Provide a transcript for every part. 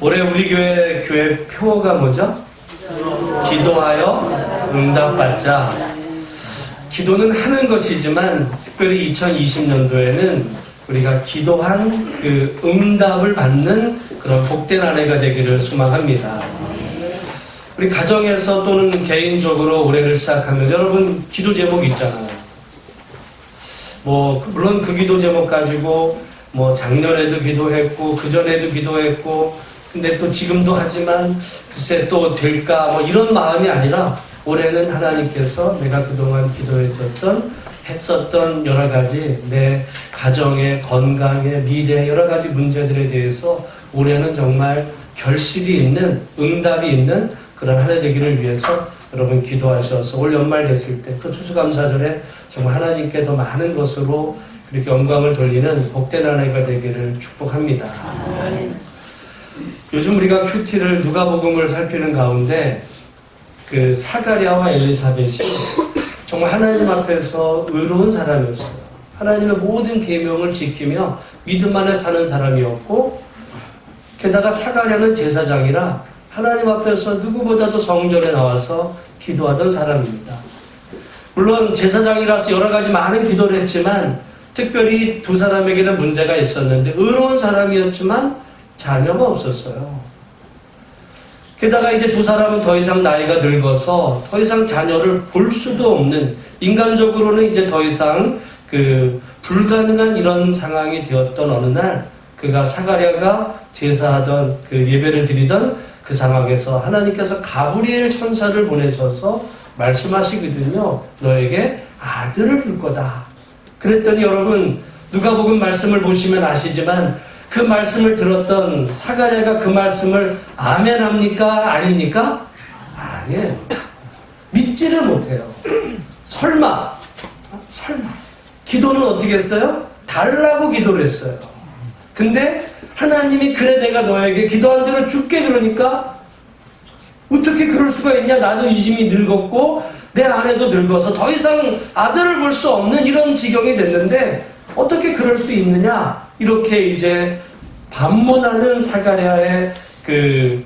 올해 우리 교회 표어가 뭐죠? 기도하여 응답받자. 기도는 하는 것이지만 특별히 2020년도에는 우리가 기도한 그 응답을 받는 그런 복된 한 해가 되기를 소망합니다. 우리 가정에서 또는 개인적으로 올해를 시작하면 여러분 기도 제목 있잖아요. 물론 그 기도 제목 가지고 작년에도 기도했고 그전에도 기도했고 근데 또 지금도 하지만 글쎄 또 될까 이런 마음이 아니라 올해는 하나님께서 내가 그동안 했었던 여러 가지 내 가정의 건강의 미래 여러 가지 문제들에 대해서 올해는 정말 결실이 있는 응답이 있는 그런 한 해 되기를 위해서 여러분 기도하셔서 올 연말 됐을 때 또 추수감사절에 정말 하나님께 더 많은 것으로 이렇게 영광을 돌리는 복된 한 해가 되기를 축복합니다. 요즘 우리가 큐티를 누가복음을 살피는 가운데 그 사가랴와 엘리사벳이 정말 하나님 앞에서 의로운 사람이었어요. 하나님의 모든 계명을 지키며 믿음 안에 사는 사람이었고 게다가 사가랴는 제사장이라 하나님 앞에서 누구보다도 성전에 나와서 기도하던 사람입니다. 물론 제사장이라서 여러 가지 많은 기도를 했지만 특별히 두 사람에게는 문제가 있었는데 의로운 사람이었지만 자녀가 없었어요. 게다가 이제 두 사람은 더 이상 나이가 늙어서 더 이상 자녀를 볼 수도 없는 인간적으로는 이제 더 이상 불가능한 이런 상황이 되었던 어느 날 그가 사가랴가 제사하던 예배를 드리던 그 상황에서 하나님께서 가브리엘 천사를 보내셔서 말씀하시거든요. 너에게 아들을 줄 거다. 그랬더니 여러분 누가복음 말씀을 보시면 아시지만 그 말씀을 들었던 사가랴가 그 말씀을 아멘합니까? 아닙니까? 아니에요. 믿지를 못해요. 설마. 기도는 어떻게 했어요? 달라고 기도를 했어요. 근데 하나님이 그래 내가 너에게 기도한 대로 줄게 그러니까 어떻게 그럴 수가 있냐? 나도 이미 늙었고 내 아내도 늙어서 더 이상 아들을 볼 수 없는 이런 지경이 됐는데 어떻게 그럴 수 있느냐? 이렇게 이제 반문하는 사가랴의 그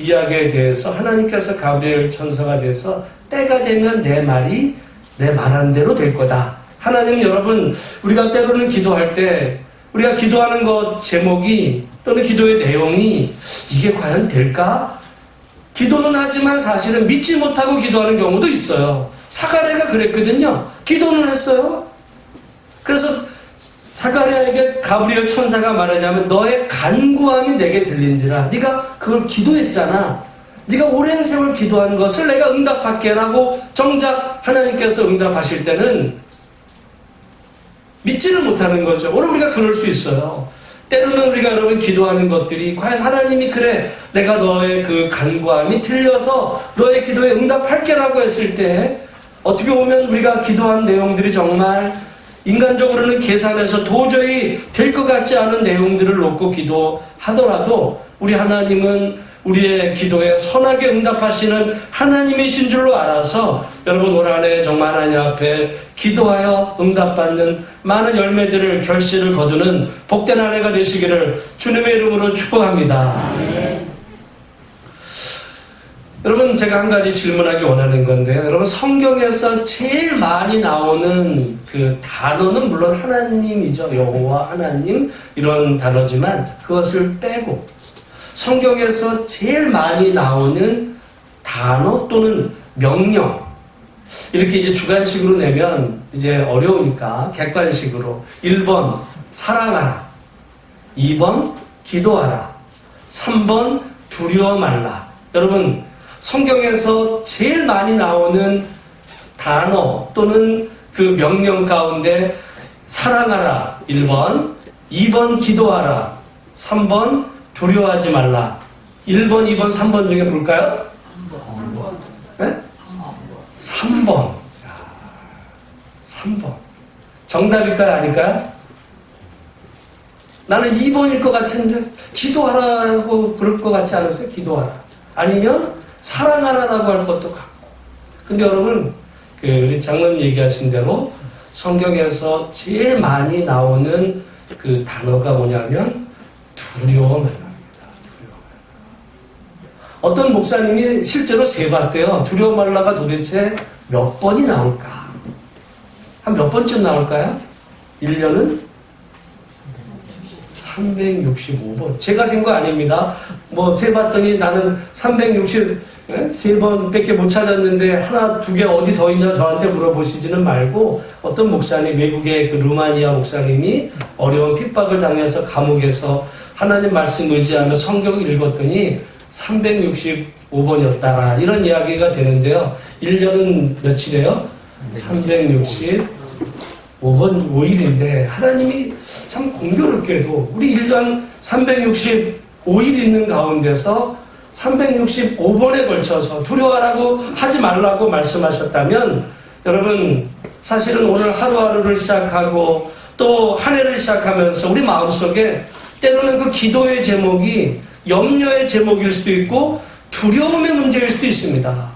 이야기에 대해서 하나님께서 가브리엘 천사가 돼서 때가 되면 내 말이 내 말한 대로 될 거다. 하나님 여러분 우리가 때로는 기도할 때 우리가 기도하는 것 제목이 또는 기도의 내용이 이게 과연 될까? 기도는 하지만 사실은 믿지 못하고 기도하는 경우도 있어요. 사가랴가 그랬거든요. 기도는 했어요. 그래서 사가랴에게 가브리엘 천사가 말하냐면 너의 간구함이 내게 들린지라. 네가 그걸 기도했잖아. 네가 오랜 세월 기도한 것을 내가 응답할게 라고 정작 하나님께서 응답하실 때는 믿지를 못하는 거죠. 오늘 우리가 그럴 수 있어요. 때로는 우리가 여러분 기도하는 것들이 과연 하나님이 그래 내가 너의 그 간구함이 들려서 너의 기도에 응답할게 라고 했을 때 어떻게 보면 우리가 기도한 내용들이 정말 인간적으로는 계산해서 도저히 될 것 같지 않은 내용들을 놓고 기도하더라도 우리 하나님은 우리의 기도에 선하게 응답하시는 하나님이신 줄로 알아서 여러분 올 한 해 정말 하나님 앞에 기도하여 응답받는 많은 열매들을 결실을 거두는 복된 한 해가 되시기를 주님의 이름으로 축복합니다. 네. 여러분 제가 한 가지 질문하기 원하는 건데요. 여러분 성경에서 제일 많이 나오는 그 단어는 물론 하나님이죠. 여호와 하나님 이런 단어지만 그것을 빼고 성경에서 제일 많이 나오는 단어 또는 명령 이렇게 이제 주관식으로 내면 이제 어려우니까 객관식으로 1번 사랑하라 2번 기도하라 3번 두려워 말라. 여러분 성경에서 제일 많이 나오는 단어 또는 그 명령 가운데 사랑하라 1번 2번 기도하라 3번 두려워하지 말라. 1번, 2번, 3번 중에 볼까요? 3번. 네? 3번. 3번. 정답일까요? 아닐까요? 나는 2번일 것 같은데 기도하라고 그럴 것 같지 않았어요? 기도하라. 아니면 사랑하라라고 할 것도 같고. 근데 여러분 우리 장로님 얘기하신 대로 성경에서 제일 많이 나오는 그 단어가 뭐냐면 두려워 말라. 어떤 목사님이 실제로 세봤대요. 두려워 말라가 도대체 몇 번이 나올까? 한 몇 번쯤 나올까요? 1년은 365번. 제가 센 거 아닙니다. 뭐 세봤더니 나는 363번밖에 못 찾았는데 하나, 두 개 어디 더 있냐 저한테 물어보시지는 말고 어떤 목사님, 외국의 그 루마니아 목사님이 어려운 핍박을 당해서 감옥에서 하나님 말씀 의지하며 성경을 읽었더니 365번이었다. 이런 이야기가 되는데요. 1년은 며칠이에요? 365번 5일인데 하나님이 참 공교롭게도 우리 1년 365일 있는 가운데서 365번에 걸쳐서 두려워하라고 하지 말라고 말씀하셨다면 여러분 사실은 오늘 하루하루를 시작하고 또 한 해를 시작하면서 우리 마음속에 때로는 그 기도의 제목이 염려의 제목일 수도 있고 두려움의 문제일 수도 있습니다.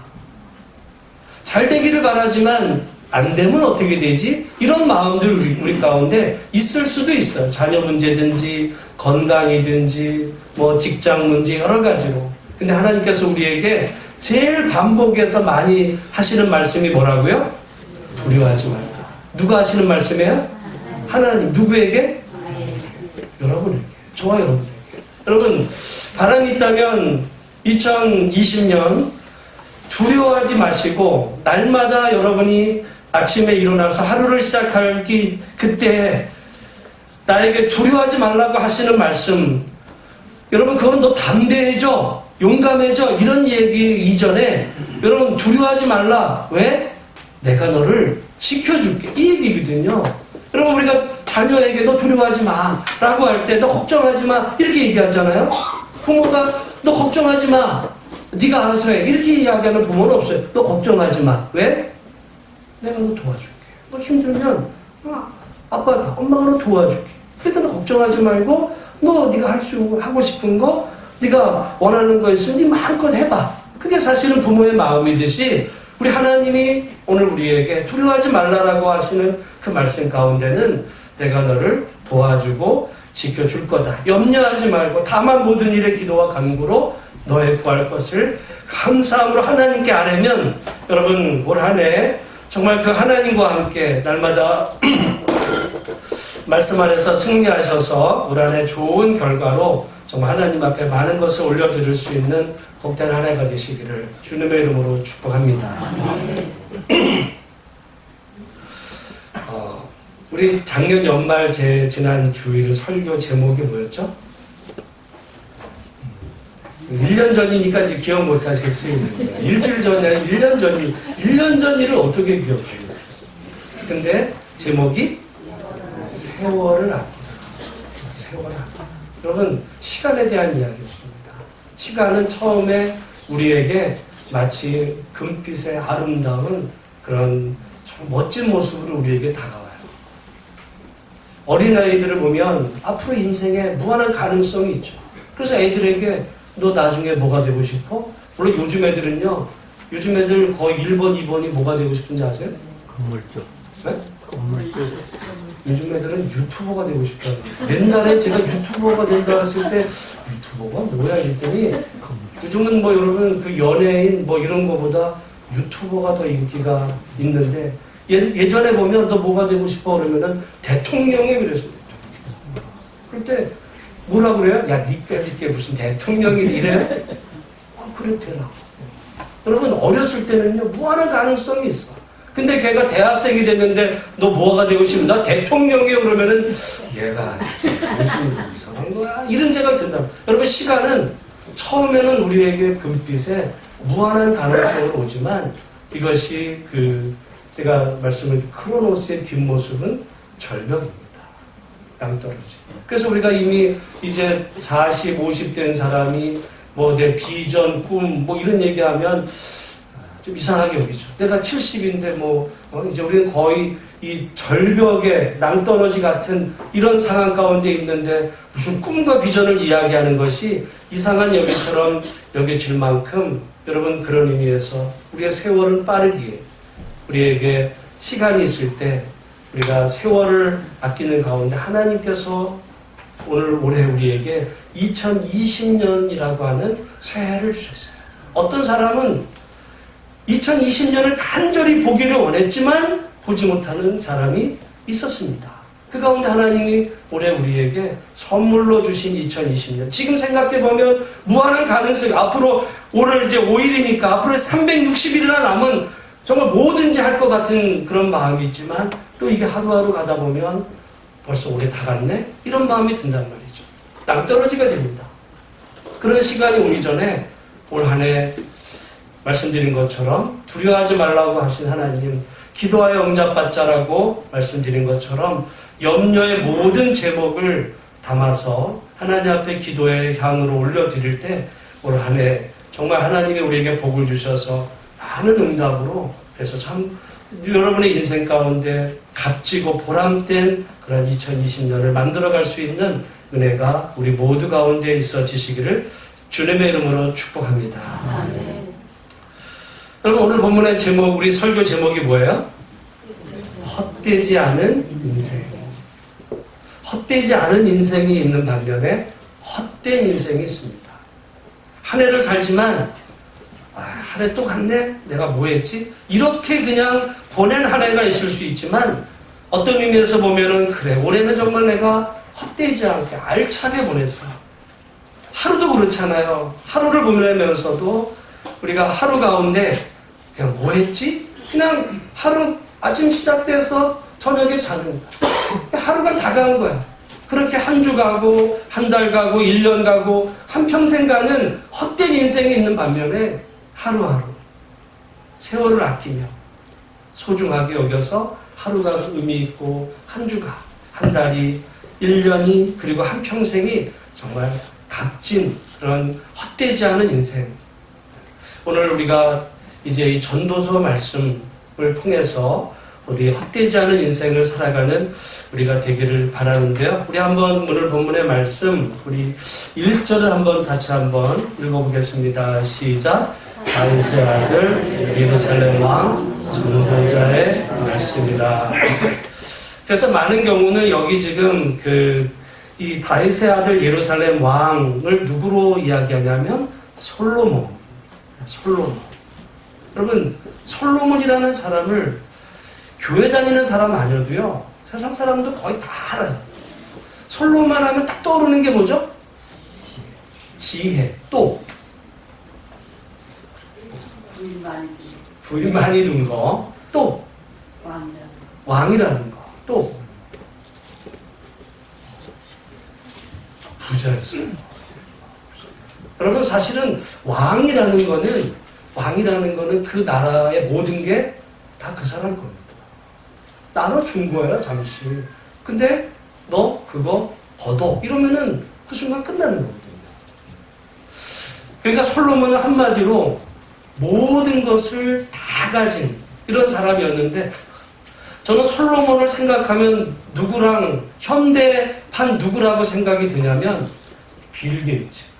잘 되기를 바라지만 안 되면 어떻게 되지? 이런 마음들 우리 가운데 있을 수도 있어요. 자녀 문제든지 건강이든지 뭐 직장 문제 여러 가지로. 근데 하나님께서 우리에게 제일 반복해서 많이 하시는 말씀이 뭐라고요? 두려워하지 말라. 누가 하시는 말씀이에요? 하나님. 누구에게? 여러분에게. 저와 여러분에게. 여러분 바람이 있다면 2020년 두려워하지 마시고 날마다 여러분이 아침에 일어나서 하루를 시작할 그때 나에게 두려워하지 말라고 하시는 말씀 여러분 그건 너 담대해져 용감해져 이런 얘기 이전에 여러분 두려워하지 말라 왜? 내가 너를 지켜줄게 이 얘기거든요. 여러분 우리가 자녀에게 너 두려워하지 마 라고 할 때 너 걱정하지 마 이렇게 얘기하잖아요. 부모가 너 걱정하지 마 네가 알아서 해 이렇게 이야기하는 부모는 없어요. 너 걱정하지 마 왜? 내가 너 도와줄게. 너 힘들면 아빠가 엄마가 너 도와줄게. 그러니까 너 걱정하지 말고 너 네가 하고 싶은 거 네가 원하는 거 있으면 네 마음껏 해봐. 그게 사실은 부모의 마음이듯이 우리 하나님이 오늘 우리에게 두려워하지 말라라고 하시는 그 말씀 가운데는 내가 너를 도와주고 지켜줄 거다. 염려하지 말고 다만 모든 일에 기도와 간구로 너의 구할 것을 감사함으로 하나님께 아뢰면 여러분 올 한 해 정말 그 하나님과 함께 날마다 말씀 안에서 승리하셔서 올 한 해 좋은 결과로 정말 하나님 앞에 많은 것을 올려드릴 수 있는 복된 한 해가 되시기를 주님의 이름으로 축복합니다. 우리 작년 연말 지난 주일 설교 제목이 뭐였죠? 1년 전이니까 이제 기억 못 하실 수 있는데 일주일 전이 아니라 1년 전이 1년 전 일을 어떻게 기억해요? 근데 제목이 세월을 아끼다. 세월을 아끼다. 여러분 시간에 대한 이야기였습니다. 시간은 처음에 우리에게 마치 금빛의 아름다운 그런 멋진 모습으로 우리에게 다가와요. 어린아이들을 보면 앞으로 인생에 무한한 가능성이 있죠. 그래서 애들에게 너 나중에 뭐가 되고 싶어? 물론 요즘 애들은요. 요즘 애들 거의 1번, 2번이 뭐가 되고 싶은지 아세요? 건물주. 네? 건물주. 요즘 애들은 유튜버가 되고 싶다고. 옛날에 제가 유튜버가 된다 했을 때 유튜버가 뭐야 했더니 요즘은 뭐 여러분 그 연예인 뭐 이런 거보다 유튜버가 더 인기가 있는데 예전에 보면 너 뭐가 되고 싶어 그러면은 대통령이 그랬어요. 그럴 때 뭐라 그래요? 야 니까짓 게 무슨 대통령이 이래? 그랬더라. 여러분 어렸을 때는요 무한한 가능성이 있어. 근데 걔가 대학생이 됐는데 너 뭐가 되고 싶어? 나 대통령이요 그러면은 얘가 무슨 이상한 거야? 이런 생각이 든다. 여러분 시간은 처음에는 우리에게 금빛에 무한한 가능성으로 오지만 이것이 제가 말씀을 크로노스의 뒷모습은 절벽입니다. 낭떠러지. 그래서 우리가 이미 이제 40, 50 된 사람이 뭐 내 비전, 꿈 뭐 이런 얘기하면 좀 이상하게 여기죠. 내가 70인데 이제 우리는 거의 이 절벽의 낭떠러지 같은 이런 상황 가운데 있는데 무슨 꿈과 비전을 이야기하는 것이 이상한 여기처럼 여겨질 만큼 여러분 그런 의미에서 우리의 세월은 빠르기에 우리에게 시간이 있을 때 우리가 세월을 아끼는 가운데 하나님께서 올해 우리에게 2020년이라고 하는 새해를 주셨어요. 어떤 사람은 2020년을 간절히 보기를 원했지만 보지 못하는 사람이 있었습니다. 그 가운데 하나님이 올해 우리에게 선물로 주신 2020년. 지금 생각해보면 무한한 가능성이 앞으로 오늘 이제 5일이니까 앞으로 360일이나 남은 정말 뭐든지 할 것 같은 그런 마음이 있지만 또 이게 하루하루 가다 보면 벌써 올해 다 갔네? 이런 마음이 든단 말이죠. 낭떠러지가 됩니다. 그런 시간이 오기 전에 올 한 해 말씀드린 것처럼 두려워하지 말라고 하신 하나님, 기도하여 응답받자라고 말씀드린 것처럼 염려의 모든 제목을 담아서 하나님 앞에 기도의 향으로 올려드릴 때 올 한 해 정말 하나님이 우리에게 복을 주셔서 많은 응답으로, 그래서 참 여러분의 인생 가운데 값지고 보람된 그런 2020년을 만들어갈 수 있는 은혜가 우리 모두 가운데 있어지시기를 주님의 이름으로 축복합니다. 아멘. 여러분, 오늘 본문의 제목, 우리 설교 제목이 뭐예요? 헛되지 않은 인생. 헛되지 않은 인생이 있는 반면에 헛된 인생이 있습니다. 한 해를 살지만 한 해 또 갔네? 내가 뭐 했지? 이렇게 그냥 보낸 한 해가 있을 수 있지만 어떤 의미에서 보면은 그래, 올해는 정말 내가 헛되지 않게 알차게 보냈어. 하루도 그렇잖아요. 하루를 보내면서도 우리가 하루 가운데 그냥 뭐 했지? 그냥 하루 아침 시작돼서 저녁에 자는 거야. 하루가 다 간 거야. 그렇게 한 주 가고 한 달 가고 1년 가고 한평생 가는 헛된 인생이 있는 반면에 하루하루 세월을 아끼며 소중하게 여겨서 하루가 의미 있고 한 주가, 한 달이, 1년이, 그리고 한평생이 정말 값진 그런 헛되지 않은 인생. 오늘 우리가 이제 이 전도서 말씀을 통해서 우리 헛되지 않은 인생을 살아가는 우리가 되기를 바라는데요. 우리 한번 오늘 본문의 말씀, 우리 1절을 한번 같이 한번 읽어보겠습니다. 시작. 다윗의 아들 예루살렘 왕 전도자의 말씀이다. 그래서 많은 경우는 여기 지금 이 다윗의 아들 예루살렘 왕을 누구로 이야기하냐면 솔로몬. 여러분, 솔로몬이라는 사람을 교회 다니는 사람 아니어도요, 세상 사람도 거의 다 알아요. 솔로몬 하면 딱 떠오르는 게 뭐죠? 지혜. 또 부인 많이 둔 거. 또 왕이라는 거. 또 부자였어요. 여러분, 사실은 왕이라는 거는 그 나라의 모든 게 다 그 사람 겁니다. 나눠준 거예요, 잠시. 근데 너 그거 걷어. 이러면은 그 순간 끝나는 거거든요. 그러니까 솔로몬은 한마디로 모든 것을 다 가진 이런 사람이었는데, 저는 솔로몬을 생각하면 누구랑, 현대판 누구라고 생각이 드냐면 빌 게이츠.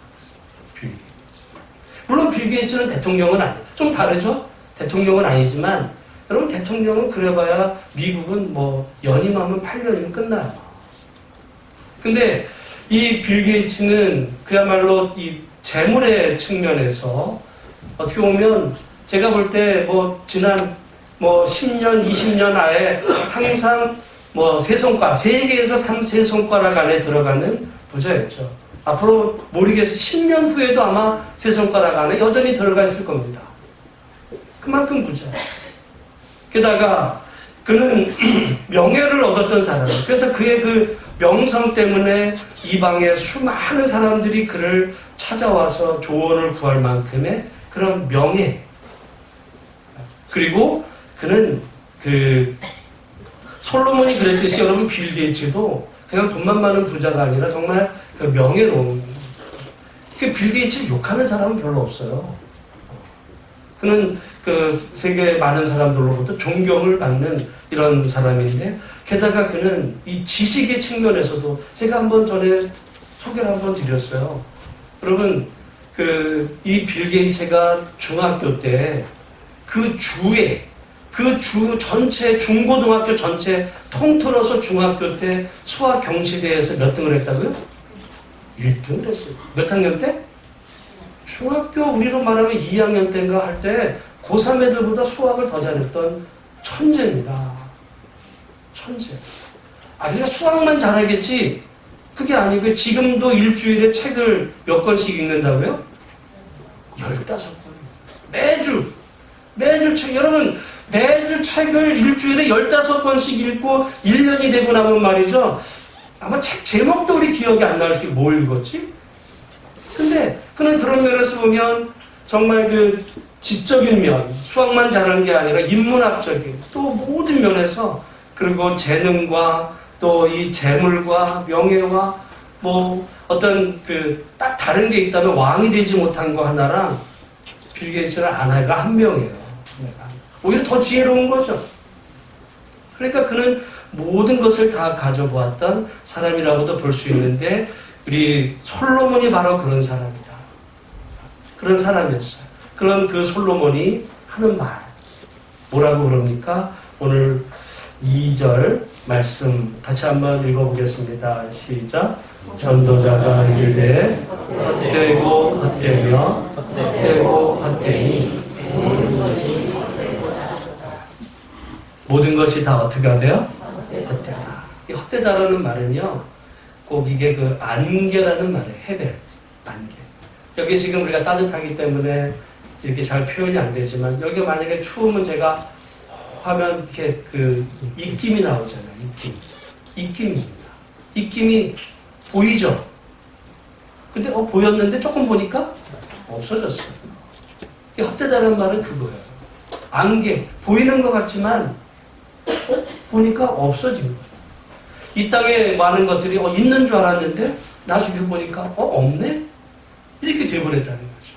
물론 빌 게이츠는 대통령은 아니에요. 좀 다르죠? 대통령은 아니지만, 여러분, 대통령은 그래봐야 미국은 뭐 연임하면 8년이면 끝나요. 근데 이 빌 게이츠는 그야말로 이 재물의 측면에서 어떻게 보면 제가 볼 때 뭐 지난 10년, 20년 아에 항상 세 손가락, 세계에서 세 손가락 안에 들어가는 부자였죠. 앞으로 모르겠어요. 10년 후에도 아마 세 손가락 안에 여전히 들어가 있을 겁니다. 그만큼 부자. 게다가 그는 명예를 얻었던 사람이에요. 그래서 그의 그 명성 때문에 이방의 수많은 사람들이 그를 찾아와서 조언을 구할 만큼의 그런 명예. 그리고 그는 솔로몬이 그랬듯이 여러분 빌 게이츠도 그냥 돈만 많은 부자가 아니라 정말 그 명예로운. 빌 게이츠를 욕하는 사람은 별로 없어요. 그는 세계 많은 사람들로부터 존경을 받는 이런 사람인데, 게다가 그는 이 지식의 측면에서도 제가 한번 전에 소개를 한번 드렸어요. 여러분, 이 빌 게이츠가 중학교 때 그 주 전체, 중고등학교 전체 통틀어서 중학교 때 수학 경시대회에서 몇 등을 했다고요? 1등을 했어요. 몇 학년 때? 중학교 우리로 말하면 2학년 때인가 할 때 고3 애들보다 수학을 더 잘했던 천재입니다. 천재. 그러니까 수학만 잘하겠지 그게 아니고 지금도 일주일에 책을 몇 권씩 읽는다고요? 15권. 매주 책. 여러분 매주 책을 일주일에 15권씩 읽고 1년이 되고 나면 말이죠. 아마 책 제목도 우리 기억이 안 날 수 있고 뭐 읽었지? 근데 그는 그런 면에서 보면 정말 그 지적인 면, 수학만 잘하는 게 아니라 인문학적인 또 모든 면에서 그리고 재능과 또 이 재물과 명예와 뭐 어떤 그 딱 다른 게 있다면 왕이 되지 못한 거 하나랑 빌 게이츠는 아내가 한 명이에요. 오히려 더 지혜로운 거죠. 그러니까 그는 모든 것을 다 가져보았던 사람이라고도 볼 수 있는데 우리 솔로몬이 바로 그런 사람이다. 그런 사람이었어요. 그런 그 솔로몬이 하는 말 뭐라고 그럽니까? 오늘 2절 말씀 같이 한번 읽어보겠습니다. 시작. 전도자가 이르되 헛되고 헛되며 헛되고 헛되니 모든 것이 다 어떻게 돼요? 헛되다. 이 헛되다라는 말은요 꼭 이게 그 안개라는 말이에요. 헤벨, 안개. 여기 지금 우리가 따뜻하기 때문에 이렇게 잘 표현이 안 되지만 여기 만약에 추우면 제가 하면 이렇게 그 입김이 나오잖아요. 입김입니다. 입김이 보이죠? 근데 보였는데 조금 보니까 없어졌어요. 이 헛되다는 말은 그거예요. 안개, 보이는 것 같지만 보니까 없어진 거예요. 이 땅에 많은 것들이 있는 줄 알았는데 나중에 보니까 없네? 이렇게 돼버렸다는 거죠.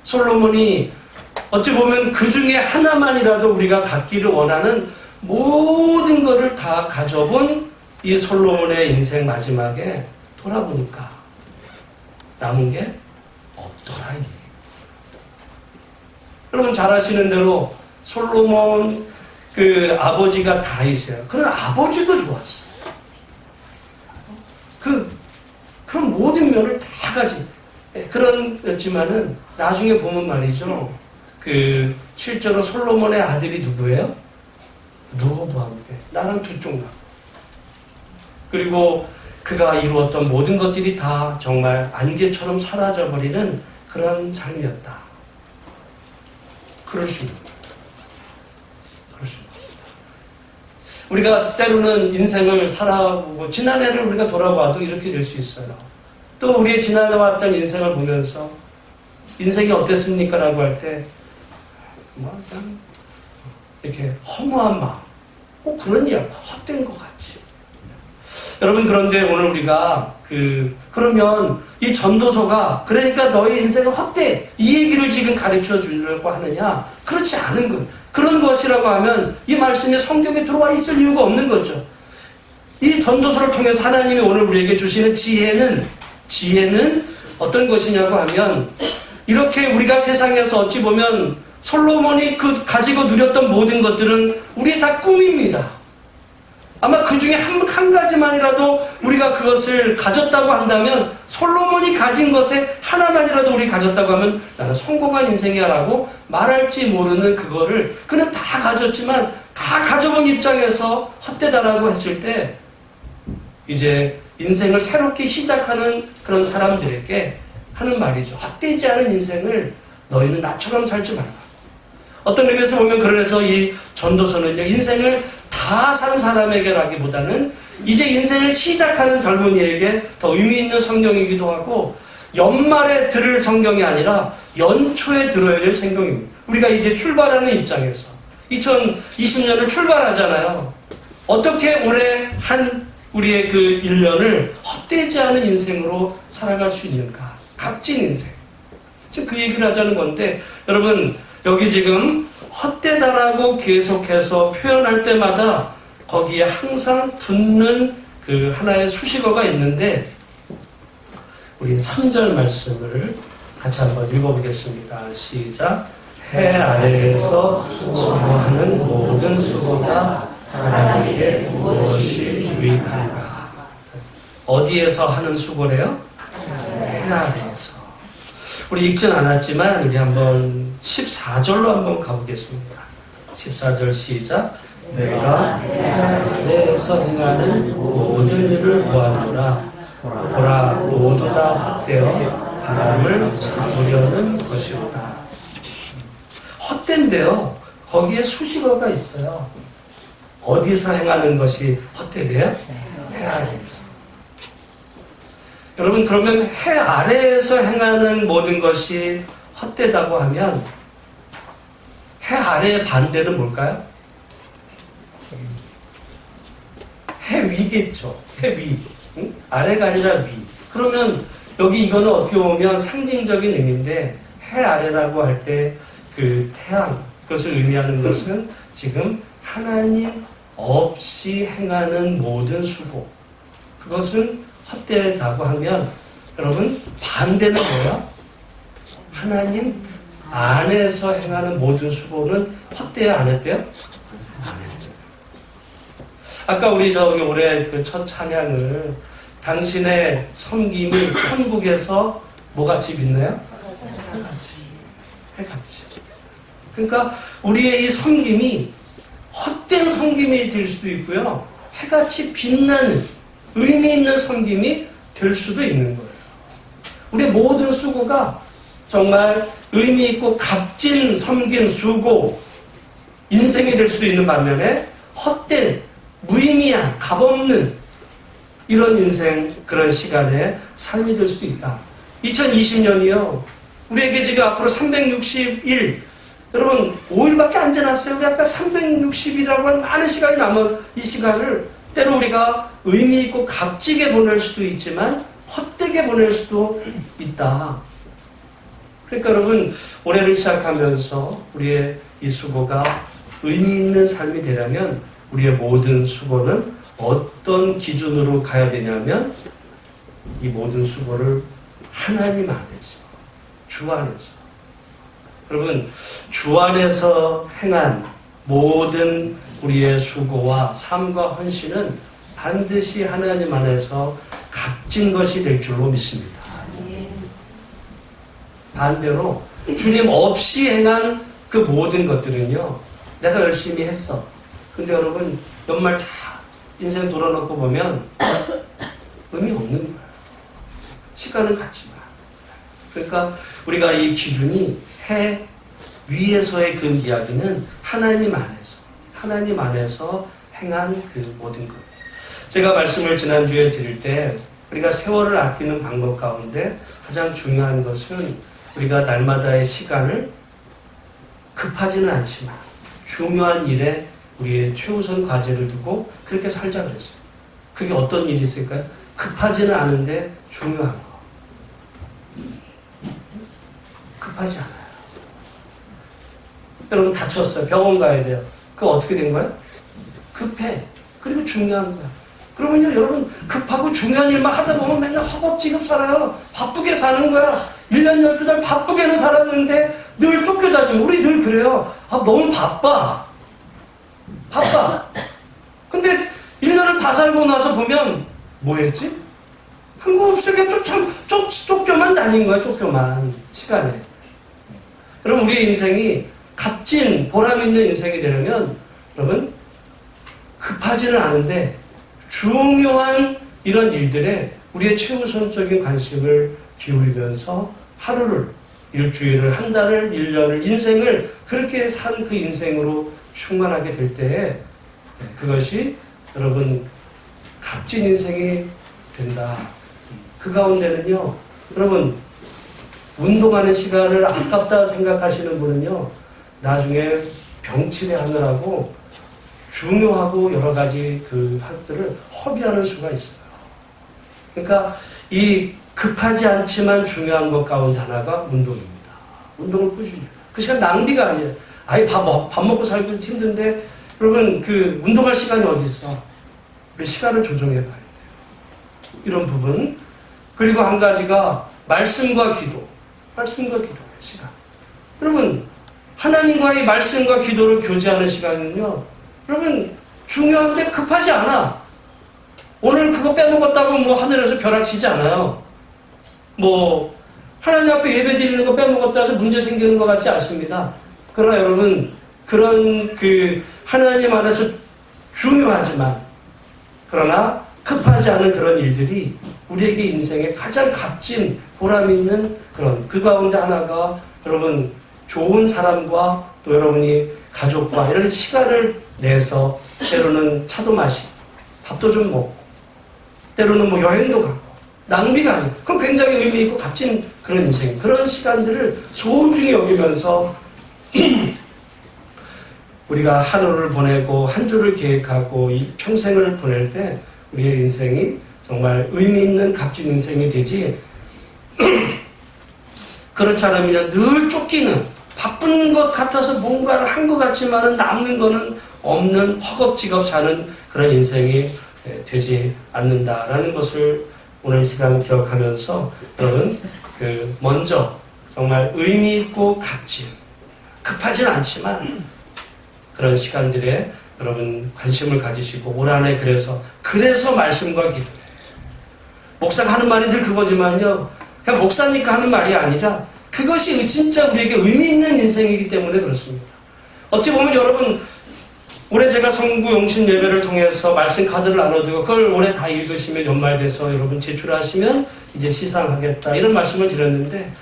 솔로몬이 어찌 보면 그 중에 하나만이라도 우리가 갖기를 원하는 모든 것을 다 가져본 이 솔로몬의 인생 마지막에 돌아보니까 남은 게 없더라. 여러분 잘 아시는 대로 솔로몬 그 아버지가 다윗이에요. 그런 아버지도 좋았어요. 그런 모든 면을 다 가진 그런였지만은 나중에 보면 말이죠. 그 실제로 솔로몬의 아들이 누구예요? 르호보암인데 나랑 두 쪽 나. 그리고 그가 이루었던 모든 것들이 다 정말 안개처럼 사라져버리는 그런 삶이었다. 그럴 수 있는 거예요. 그럴 수 있는 거예요. 우리가 때로는 인생을 살아보고 지난해를 우리가 돌아봐도 이렇게 될 수 있어요. 또 우리의 지나왔던 인생을 보면서 인생이 어땠습니까? 라고 할 때 이렇게 허무한 마음 꼭 그런 이야기 헛된 것 같지. 여러분 그런데 오늘 우리가 그러면 이 전도서가 그러니까 너의 인생은 헛돼 이 얘기를 지금 가르쳐 주려고 하느냐? 그렇지 않은 것. 그런 것이라고 하면 이 말씀이 성경에 들어와 있을 이유가 없는 거죠. 이 전도서를 통해서 하나님이 오늘 우리에게 주시는 지혜는 어떤 것이냐고 하면 이렇게 우리가 세상에서 어찌 보면 솔로몬이 가지고 누렸던 모든 것들은 우리의 다 꿈입니다. 아마 그 중에 한 가지만이라도 우리가 그것을 가졌다고 한다면 솔로몬이 가진 것에 하나만이라도 우리 가졌다고 하면 나는 성공한 인생이야 라고 말할지 모르는 그거를 그는 다 가졌지만 다 가져본 입장에서 헛되다라고 했을 때 이제 인생을 새롭게 시작하는 그런 사람들에게 하는 말이죠. 헛되지 않은 인생을 너희는 나처럼 살지 말라. 어떤 의미에서 보면 그래서 이 전도서는요, 인생을 다 산 사람에게라기보다는 이제 인생을 시작하는 젊은이에게 더 의미 있는 성경이기도 하고 연말에 들을 성경이 아니라 연초에 들어야 될 성경입니다. 우리가 이제 출발하는 입장에서 2020년을 출발하잖아요. 어떻게 올해 우리의 그 1년을 헛되지 않은 인생으로 살아갈 수 있는가? 값진 인생. 지금 그 얘기를 하자는 건데 여러분 여기 지금 헛되다라고 계속해서 표현할 때마다 거기에 항상 붙는 그 하나의 수식어가 있는데 우리 3절 말씀을 같이 한번 읽어보겠습니다. 시작. 해 아래에서 수고하는 모든 수고가 사람에게 무엇이 유익한가? 어디에서 하는 수고래요? 해 아래에서. 우리 읽진 않았지만 우리 한번 14절로 한번 가보겠습니다. 14절 시작. 내가 내에서 행하는 모든 일을 보았노라. 보라 모두 다 헛되어 바람을 잡으려는 것이로다. 헛된데요. 거기에 수식어가 있어요. 어디서 행하는 것이 헛되대요? 해 아래에서. 여러분 그러면 해 아래에서 행하는 모든 것이 헛되다고 하면 해 아래의 반대는 뭘까요? 해 위겠죠. 해 위. 응? 아래가 아니라 위. 그러면 여기 이거는 어떻게 보면 상징적인 의미인데 해 아래라고 할 때 그 태양 그것을 의미하는 것은 지금 하나님 없이 행하는 모든 수고 그것은 헛되다고 하면 여러분 반대는 뭐예요? 하나님 안에서 행하는 모든 수고는 헛되어 안 했대요? 안 했대요. 아까 우리 저기 올해 그 첫 찬양을 당신의 섬김이 천국에서 뭐가 집 있나요? 해같이. 그러니까 우리의 이 섬김이 헛된 섬김이 될 수도 있고요. 해같이 빛나는 의미 있는 섬김이 될 수도 있는 거예요. 우리의 모든 수고가 정말 의미 있고 값진 섬김, 수고, 인생이 될 수도 있는 반면에 헛된, 무의미한, 값없는 이런 인생, 그런 시간에 삶이 될 수도 있다. 2020년이요. 우리에게 지금 앞으로 360일, 여러분 5일밖에 안 지났어요. 우리 아까 360일이라고 하는 많은 시간이 남은 이 시간을 때로 우리가 의미 있고 값지게 보낼 수도 있지만 헛되게 보낼 수도 있다. 그러니까 여러분 올해를 시작하면서 우리의 이 수고가 의미 있는 삶이 되려면 우리의 모든 수고는 어떤 기준으로 가야 되냐면 이 모든 수고를 하나님 안에서, 주 안에서. 여러분 주 안에서 행한 모든 우리의 수고와 삶과 헌신은 반드시 하나님 안에서 값진 것이 될 줄로 믿습니다. 반대로 주님 없이 행한 그 모든 것들은요. 내가 열심히 했어. 근데 여러분 연말 다 인생 돌아놓고 보면 의미 없는 거예요. 시간은 같지만. 그러니까 우리가 이 기준이 해 위에서의 그 이야기는 하나님 안에서 행한 그 모든 것. 제가 말씀을 지난주에 드릴 때 우리가 세월을 아끼는 방법 가운데 가장 중요한 것은 우리가 날마다의 시간을 급하지는 않지만 중요한 일에 우리의 최우선 과제를 두고 그렇게 살자 그랬어요. 그게 어떤 일이 있을까요? 급하지는 않은데 중요한 거. 급하지 않아요. 여러분 다쳤어요. 병원 가야 돼요. 그거 어떻게 된 거야? 급해. 그리고 중요한 거야. 그러면요, 여러분 급하고 중요한 일만 하다 보면 맨날 허겁지겁 살아요. 바쁘게 사는 거야. 1년 12달 바쁘게는 살았는데 늘 쫓겨다니고 우리 늘 그래요. 너무 바빠. 근데 1년을 다 살고 나서 보면 뭐 했지? 한 거 없이 그냥 쫓겨만 다닌 거야. 쫓겨만 시간에. 여러분 우리의 인생이 값진 보람 있는 인생이 되려면 여러분 급하지는 않은데 중요한 이런 일들에 우리의 최우선적인 관심을 기울이면서 하루를, 일주일을, 한 달을, 1년을, 인생을 그렇게 산 그 인생으로 충만하게 될 때에 그것이 여러분 값진 인생이 된다. 그 가운데는요, 여러분 운동하는 시간을 아깝다 생각하시는 분은요, 나중에 병치레 하느라고 중요하고 여러 가지 그 것들을 허비하는 수가 있어요. 그러니까 이 급하지 않지만 중요한 것 가운데 하나가 운동입니다. 운동을 꾸준히. 그 시간 낭비가 아니에요. 아예 밥 먹고 살기 힘든데 여러분 그 운동할 시간이 어디 있어? 우리 시간을 조정해 봐야 돼요. 이런 부분. 그리고 한 가지가 말씀과 기도의 시간. 여러분 하나님과의 말씀과 기도를 교제하는 시간은요, 여러분 중요한데 급하지 않아. 오늘 그거 빼먹었다고 뭐 하늘에서 벼락치지 않아요. 하나님 앞에 예배 드리는 거 빼먹었다 해서 문제 생기는 것 같지 않습니다. 그러나 여러분, 그런 하나님 안에서 중요하지만, 그러나 급하지 않은 그런 일들이 우리에게 인생에 가장 값진 보람 있는 그 가운데 하나가 여러분, 좋은 사람과 또 여러분이 가족과 이런 시간을 내서 때로는 차도 마시고, 밥도 좀 먹고, 때로는 뭐 여행도 가고, 낭비가 아니고, 그건 굉장히 의미 있고 값진 그런 인생, 그런 시간들을 소중히 여기면서 우리가 하루를 보내고 한 주를 계획하고 이 평생을 보낼 때 우리의 인생이 정말 의미 있는 값진 인생이 되지 그렇지 않으면 늘 쫓기는 바쁜 것 같아서 뭔가를 한 것 같지만 남는 거는 없는 허겁지겁 사는 그런 인생이 되지 않는다라는 것을 오늘 이 시간 기억하면서 여러분 먼저 정말 의미 있고 값진 급하진 않지만 그런 시간들에 여러분 관심을 가지시고 올 한해 그래서 말씀과 기도. 목사가 하는 말이 늘 그거지만요. 그냥 목사니까 하는 말이 아니라 그것이 진짜 우리에게 의미 있는 인생이기 때문에 그렇습니다. 어찌 보면 여러분 올해 제가 성구 용신 예배를 통해서 말씀 카드를 나눠두고 그걸 올해 다 읽으시면 연말 돼서 여러분 제출하시면 이제 시상하겠다 이런 말씀을 드렸는데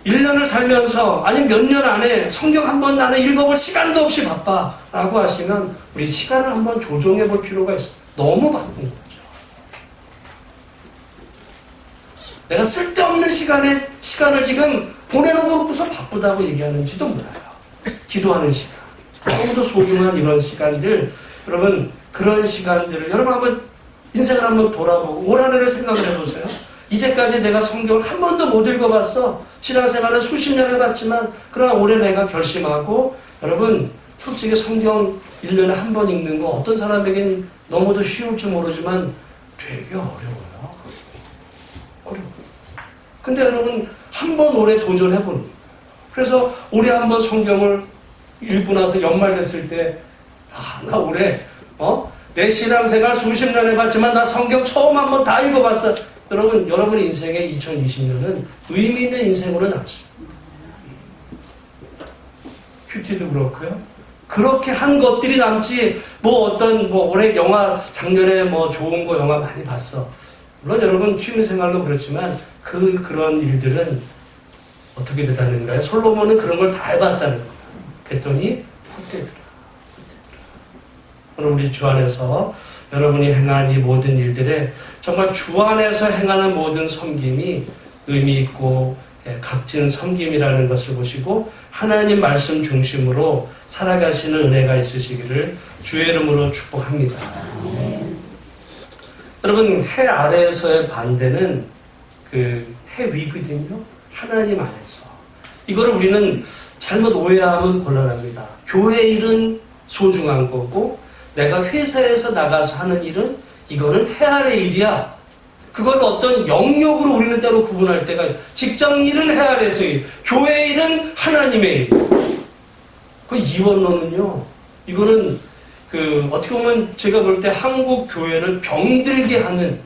1년을 살면서 아니 몇 년 안에 성경 한 번 나는 읽어볼 시간도 없이 바빠라고 하시면 우리 시간을 한번 조정해 볼 필요가 있어요. 너무 바쁜 거죠. 내가 쓸데없는 시간을 지금 보내놓고서 바쁘다고 얘기하는지도 몰라요. 기도하는 시간. 너무도 소중한 이런 시간들, 여러분 그런 시간들을 여러분 한번 인생을 한번 돌아보고 올 한 해를 생각을 해보세요. 이제까지 내가 성경을 한 번도 못 읽어봤어. 신앙생활을 수십 년 해봤지만 그러나 올해 내가 결심하고 여러분 솔직히 성경 1년에 한 번 읽는 거 어떤 사람에겐 너무도 쉬울지 모르지만 되게 어려워요. 근데 여러분 한 번 올해 도전해보는 거예요. 그래서 올해 한 번 성경을 읽고 나서 연말 됐을 때 나 올해 내 신앙생활 수십 년 해봤지만 나 성경 처음 한 번 다 읽어봤어. 여러분의 인생의 2020년은 의미 있는 인생으로 남습니다. 큐티도 그렇고요. 그렇게 한 것들이 남지 올해 영화 작년에 좋은 거 영화 많이 봤어. 물론 여러분 취미생활도 그렇지만 그런 일들은 어떻게 되다는가요? 솔로몬은 그런 걸 다 해봤다는 거예요. 그랬더니 헛되더라. 오늘 우리 주 안에서 여러분이 행한 이 모든 일들에 정말 주 안에서 행하는 모든 섬김이 의미 있고 값진 섬김이라는 것을 보시고 하나님 말씀 중심으로 살아가시는 은혜가 있으시기를 주의 이름으로 축복합니다. 여러분 해 아래에서의 반대는 해 위거든요. 하나님 안에서. 이거를 우리는 잘못 오해하면 곤란합니다. 교회 일은 소중한 거고 내가 회사에서 나가서 하는 일은 이거는 해 아래 일이야. 그걸 어떤 영역으로 우리는 때로 구분할 때가 직장 일은 해 아래에서의 일, 교회 일은 하나님의 일. 그 이원론은요. 이거는 어떻게 보면 제가 볼 때 한국 교회를 병들게 하는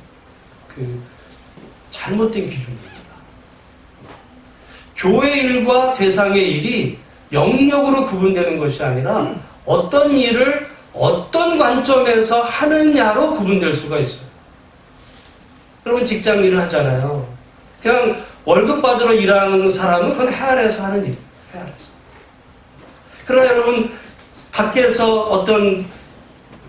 잘못된 기준입니다. 교회 일과 세상의 일이 영역으로 구분되는 것이 아니라 어떤 일을 어떤 관점에서 하느냐로 구분될 수가 있어요. 여러분 직장 일을 하잖아요. 그냥 월급 받으러 일하는 사람은 그건 해 아래에서 하는 일이에요. 해 아래에서. 그러나 여러분 밖에서 어떤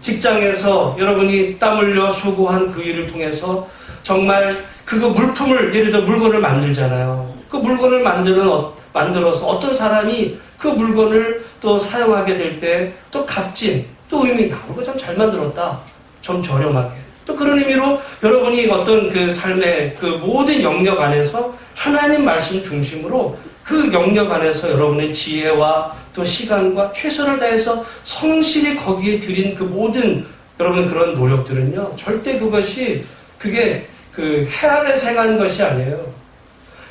직장에서 여러분이 땀 흘려 수고한 그 일을 통해서 정말 물품을 예를 들어 물건을 만들잖아요. 그 물건을 만들어서 어떤 사람이 그 물건을 또 사용하게 될 때 또 값진 또 의미 이거 참 잘 만들었다. 좀 저렴하게. 또 그런 의미로 여러분이 어떤 삶의 모든 영역 안에서 하나님 말씀 중심으로 그 영역 안에서 여러분의 지혜와 또 시간과 최선을 다해서 성실히 거기에 들인 모든 여러분 그런 노력들은요. 절대 그게 해 아래 생한 것이 아니에요.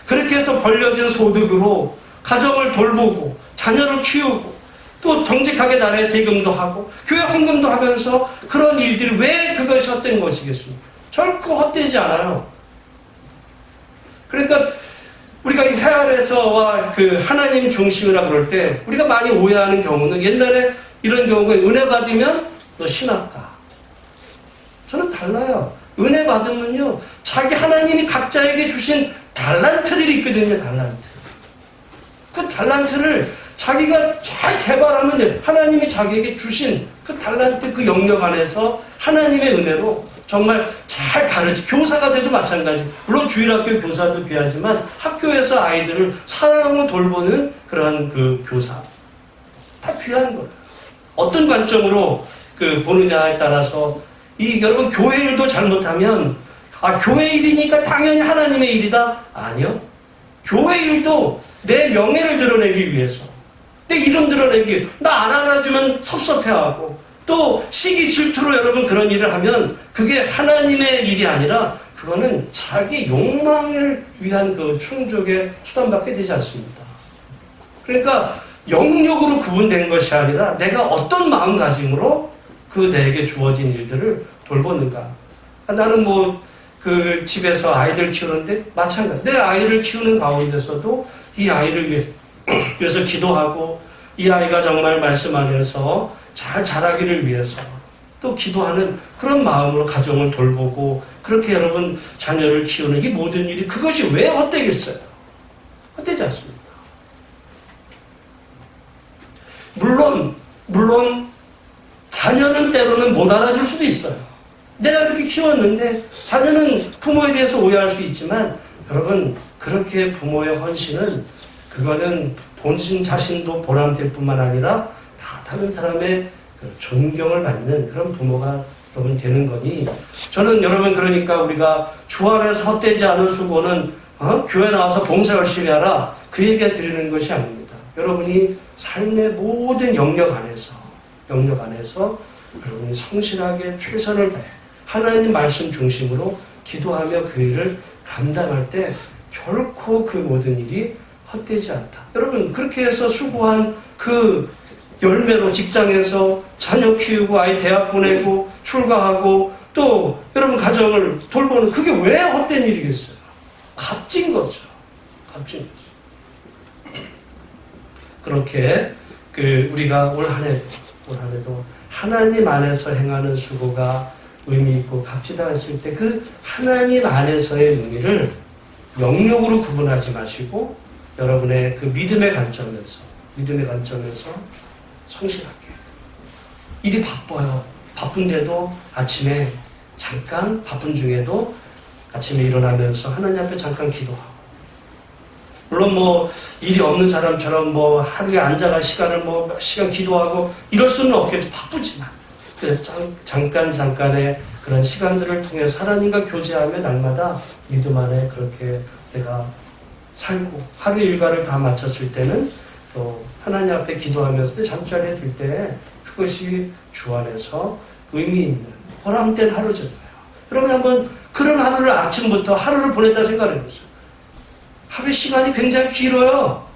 그렇게 해서 벌려진 소득으로 가정을 돌보고 자녀를 키우고 또 정직하게 나라의 세금도 하고 교회 헌금도 하면서 그런 일들이 왜 그것이 헛된 것이겠습니까? 결코 헛되지 않아요. 그러니까 우리가 이 회안에서와 그 하나님 중심이라 그럴 때 우리가 많이 오해하는 경우는 옛날에 이런 경우가 은혜 받으면 너 신학가. 저는 달라요. 은혜 받으면요, 자기 하나님이 각자에게 주신 달란트들이 있거든요, 달란트. 그 달란트를 자기가 잘 개발하면 돼요. 하나님이 자기에게 주신 그 달란트, 그 영역 안에서 하나님의 은혜로 정말 잘 교사가 돼도 마찬가지. 물론 주일학교 교사도 귀하지만 학교에서 아이들을 사랑하고 돌보는 그러한 그 교사. 다 귀한 거예요. 어떤 관점으로 보느냐에 따라서 여러분 교회 일도 잘못하면 교회 일이니까 당연히 하나님의 일이다? 아니요. 교회 일도 내 명예를 드러내기 위해서, 내 이름 드러내기 위해서, 나 안 알아주면 섭섭해하고 또 시기 질투로 여러분 그런 일을 하면 그게 하나님의 일이 아니라 그거는 자기 욕망을 위한 그 충족의 수단밖에 되지 않습니다. 그러니까 영역으로 구분된 것이 아니라 내가 어떤 마음가짐으로 그 내게 주어진 일들을 돌보는가. 나는 집에서 아이들 키우는데 마찬가지. 내 아이를 키우는 가운데서도 이 아이를 위해서 기도하고 이 아이가 정말 말씀 안에서 잘 자라기를 위해서 또 기도하는 그런 마음으로 가정을 돌보고 그렇게 여러분 자녀를 키우는 이 모든 일이 그것이 왜 헛되겠어요? 헛되지 않습니다. 물론 자녀는 때로는 못 알아줄 수도 있어요. 내가 그렇게 키웠는데 자녀는 부모에 대해서 오해할 수 있지만 여러분 그렇게 부모의 헌신은 그거는 본신 자신도 보람될 뿐만 아니라 다른 사람의 존경을 받는 그런 부모가 여러분 되는 거니 저는 여러분 그러니까 우리가 주 안에서 헛되지 않은 수고는 교회 나와서 봉사 열심히 하라 그 얘기 드리는 것이 아닙니다. 여러분이 삶의 모든 영역 안에서 여러분이 성실하게 최선을 다해 하나님 말씀 중심으로 기도하며 그 일을 감당할 때 결코 그 모든 일이 헛되지 않다. 여러분 그렇게 해서 수고한 그 열매로 직장에서 자녀 키우고 아이 대학 보내고 출가하고 또 여러분 가정을 돌보는 그게 왜 헛된 일이겠어요? 값진 거죠. 값진 거죠. 그렇게 우리가 올 한 해도 하나님 안에서 행하는 수고가 의미 있고 값지다 했을 때 그 하나님 안에서의 의미를 영역으로 구분하지 마시고 여러분의 그 믿음의 관점에서 성실하게. 일이 바빠요. 바쁜데도 아침에 잠깐 바쁜 중에도 아침에 일어나면서 하나님 앞에 잠깐 기도하고. 물론 일이 없는 사람처럼 하루에 앉아갈 시간을 몇 시간 기도하고 이럴 수는 없겠죠. 바쁘지만. 잠깐의 그런 시간들을 통해서 하나님과 교제하며 날마다 믿음 안에 그렇게 내가 살고 하루 일과를 다 마쳤을 때는 또 하나님 앞에 기도하면서 잠자리에 들 때 그것이 주 안에서 의미 있는 보람된 하루잖아요. 그러면 한번 그런 하루를 아침부터 하루를 보냈다 생각해 보세요. 하루의 시간이 굉장히 길어요.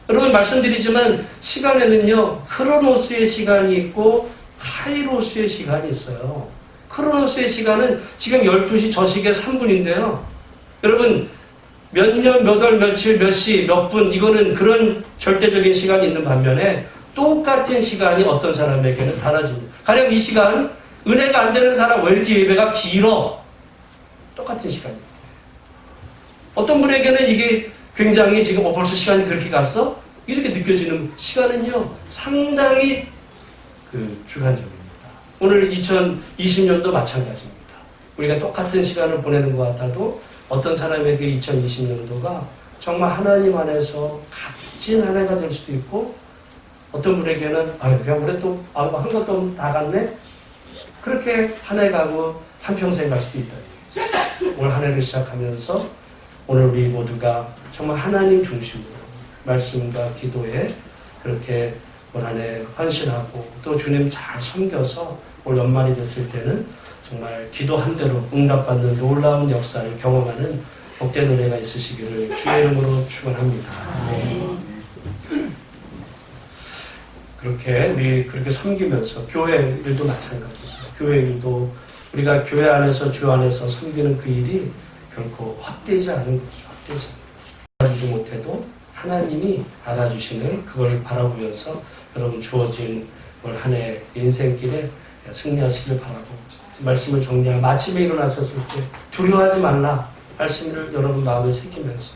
여러분 말씀드리지만 시간에는요 크로노스의 시간이 있고 카이로스의 시간이 있어요. 크로노스의 시간은 지금 12시 저시계 3분인데요. 여러분 몇 년, 몇 월, 며칠, 몇 시, 몇 분 이거는 그런 절대적인 시간이 있는 반면에 똑같은 시간이 어떤 사람에게는 달라집니다. 가령 이 시간 은혜가 안 되는 사람 왜 이렇게 예배가 길어? 똑같은 시간입니다. 어떤 분에게는 이게 굉장히 지금 벌써 시간이 그렇게 갔어? 이렇게 느껴지는 시간은요 상당히 주관적입니다. 오늘 2020년도 마찬가지입니다. 우리가 똑같은 시간을 보내는 것 같아도 어떤 사람에게 2020년도가 정말 하나님 안에서 값진 한 해가 될 수도 있고 어떤 분에게는 그냥 올해 또 한 것도 없는데 다 갔네? 그렇게 한 해 가고 한평생 갈 수도 있다. 올 한 해를 시작하면서 오늘 우리 모두가 정말 하나님 중심으로 말씀과 기도에 그렇게 올 한 해 헌신하고 또 주님 잘 섬겨서 올 연말이 됐을 때는 정말 기도한 대로 응답받는 놀라운 역사를 경험하는 복된 은혜가 있으시기를 주의 이름으로 축원합니다. 우리 그렇게 섬기면서 교회 일도 마찬가지입니다. 교회 일도 우리가 교회 안에서 주 안에서 섬기는 그 일이 결코 헛되지 않은 거죠. 헛되지 않은 거죠. 알아주지 못해도 하나님이 알아주시는 그걸 바라보면서 여러분 주어진 올 한 해 인생길에 승리하시길 바라고, 말씀을 정리하고 마침에 일어나셨을 때 두려워하지 말라 말씀을 여러분 마음에 새기면서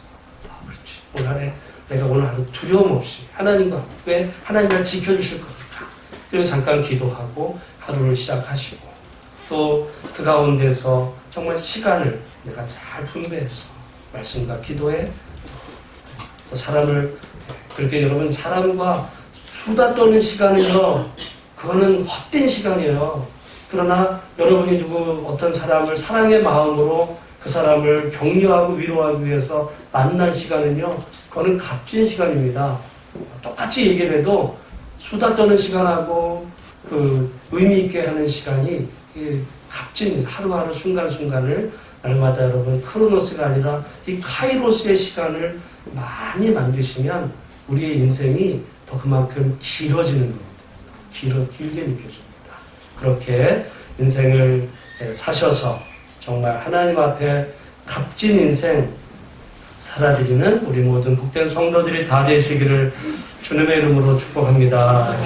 그렇지, 올 한 해 내가 오늘 하루 두려움 없이 하나님과 왜 하나님이 날 지켜주실 겁니까? 그리고 잠깐 기도하고 하루를 시작하시고, 또 그 가운데서 정말 시간을 내가 잘 분배해서 말씀과 기도에 또 사람을, 그렇게 여러분 사람과 수다 떠는 시간은요, 그거는 헛된 시간이에요. 그러나 여러분이 어떤 사람을 사랑의 마음으로 그 사람을 격려하고 위로하기 위해서 만난 시간은요, 그거는 값진 시간입니다. 똑같이 얘기를 해도 수다 떠는 시간하고 그 의미 있게 하는 시간이 값진, 하루하루 순간순간을 날마다 여러분 크로노스가 아니라 이 카이로스의 시간을 많이 만드시면 우리의 인생이 더 그만큼 길어지는 겁니다. 길게 느껴집니다. 그렇게 인생을 사셔서 정말 하나님 앞에 값진 인생 살아드리는 우리 모든 복된 성도들이 다 되시기를 주님의 이름으로 축복합니다.